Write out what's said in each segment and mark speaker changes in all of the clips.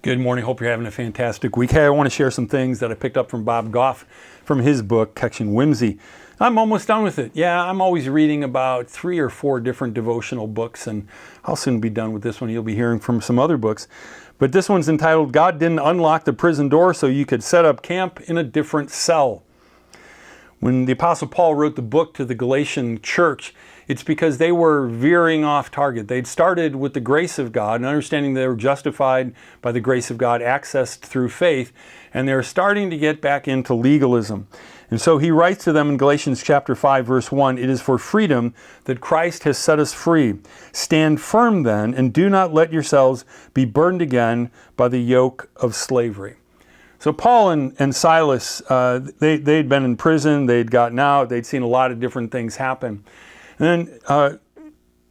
Speaker 1: Good morning. Hope you're having a fantastic week. Hey, I want to share some things that I picked up from Bob Goff from his book, Catching Whimsy. I'm almost done with it. Yeah, I'm always reading about 3 or 4 different devotional books, and I'll soon be done with this one. You'll be hearing from some other books. But this one's entitled, God Didn't Unlock the Prison Door So You Could Set Up Camp in a Different Cell. When the Apostle Paul wrote the book to the Galatian church, it's because they were veering off target. They'd started with the grace of God and understanding they were justified by the grace of God, accessed through faith, and they're starting to get back into legalism. And so he writes to them in Galatians chapter 5, verse 1, "It is for freedom that Christ has set us free. Stand firm then, and do not let yourselves be burdened again by the yoke of slavery." So Paul and Silas, they'd been in prison, they'd gotten out, they'd seen a lot of different things happen. And then,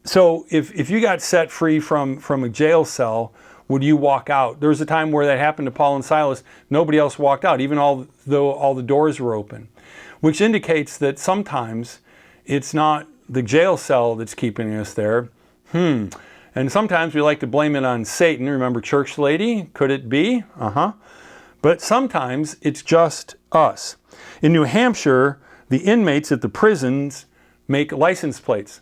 Speaker 1: so if you got set free from a jail cell, would you walk out? There was a time where that happened to Paul and Silas. Nobody else walked out, even though all the doors were open, which indicates that sometimes it's not the jail cell that's keeping us there. And sometimes we like to blame it on Satan. Remember Church Lady? Could it be? But sometimes it's just us. In New Hampshire, the inmates at the prisons make license plates.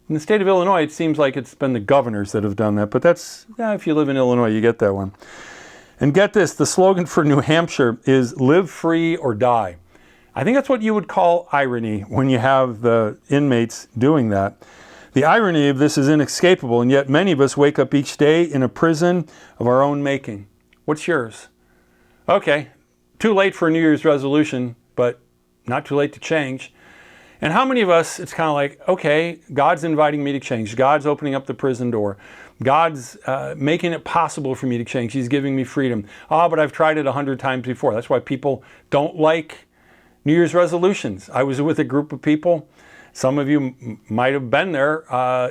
Speaker 1: In the state of Illinois, it seems like it's been the governors that have done that, but that's, if you live in Illinois, you get that one. And get this, the slogan for New Hampshire is live free or die. I think that's what you would call irony when you have the inmates doing that. The irony of this is inescapable, and yet many of us wake up each day in a prison of our own making. What's yours? Okay, too late for a New Year's resolution, but not too late to change. And how many of us, it's kind of like, okay, God's inviting me to change. God's opening up the prison door. God's making it possible for me to change. He's giving me freedom. But I've tried it 100 times before. That's why people don't like New Year's resolutions. I was with a group of people. Some of you might have been there.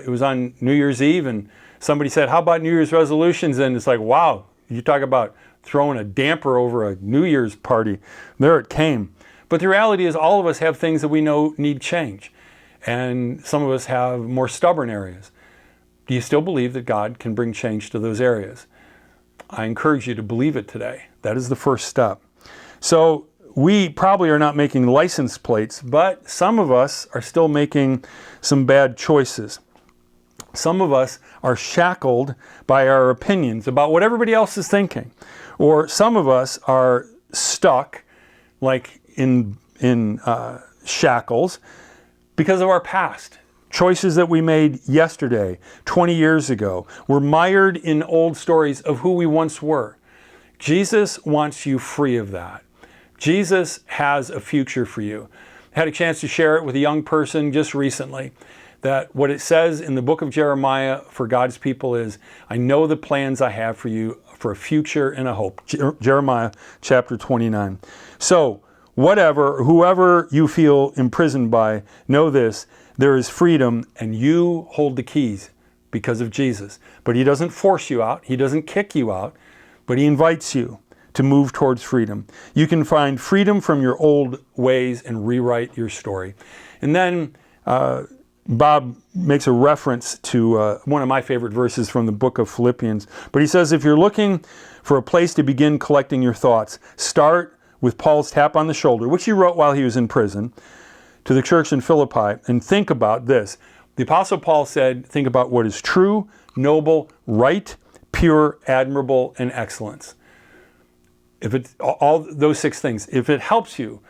Speaker 1: It was on New Year's Eve, and somebody said, how about New Year's resolutions? And it's like, wow, you talk about throwing a damper over a New Year's party. There it came. But the reality is all of us have things that we know need change. And some of us have more stubborn areas. Do you still believe that God can bring change to those areas? I encourage you to believe it today. That is the first step. So we probably are not making license plates, but some of us are still making some bad choices. Some of us are shackled by our opinions about what everybody else is thinking. Or some of us are stuck like in shackles because of our past. Choices that we made yesterday, 20 years ago. We're mired in old stories of who we once were. Jesus wants you free of that. Jesus has a future for you. I had a chance to share it with a young person just recently, that what it says in the book of Jeremiah for God's people is, I know the plans I have for you for a future and a hope. Jeremiah chapter 29. So, whoever you feel imprisoned by, know this, there is freedom and you hold the keys because of Jesus. But He doesn't force you out. He doesn't kick you out, but He invites you to move towards freedom. You can find freedom from your old ways and rewrite your story. And then Bob makes a reference to one of my favorite verses from the book of Philippians. But he says, if you're looking for a place to begin collecting your thoughts, start with Paul's tap on the shoulder, which he wrote while he was in prison, to the church in Philippi, and think about this. The Apostle Paul said, think about what is true, noble, right, pure, admirable, and excellence. If it's all those 6 things, if it helps you,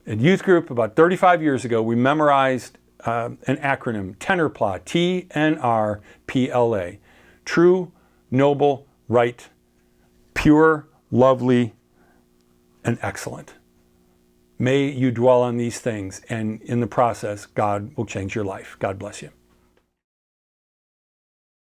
Speaker 1: in youth group about 35 years ago, we memorized an acronym, TNRPLA, TNRPLA. True, noble, right, pure, lovely, and excellent. May you dwell on these things, and in the process, God will change your life. God bless you.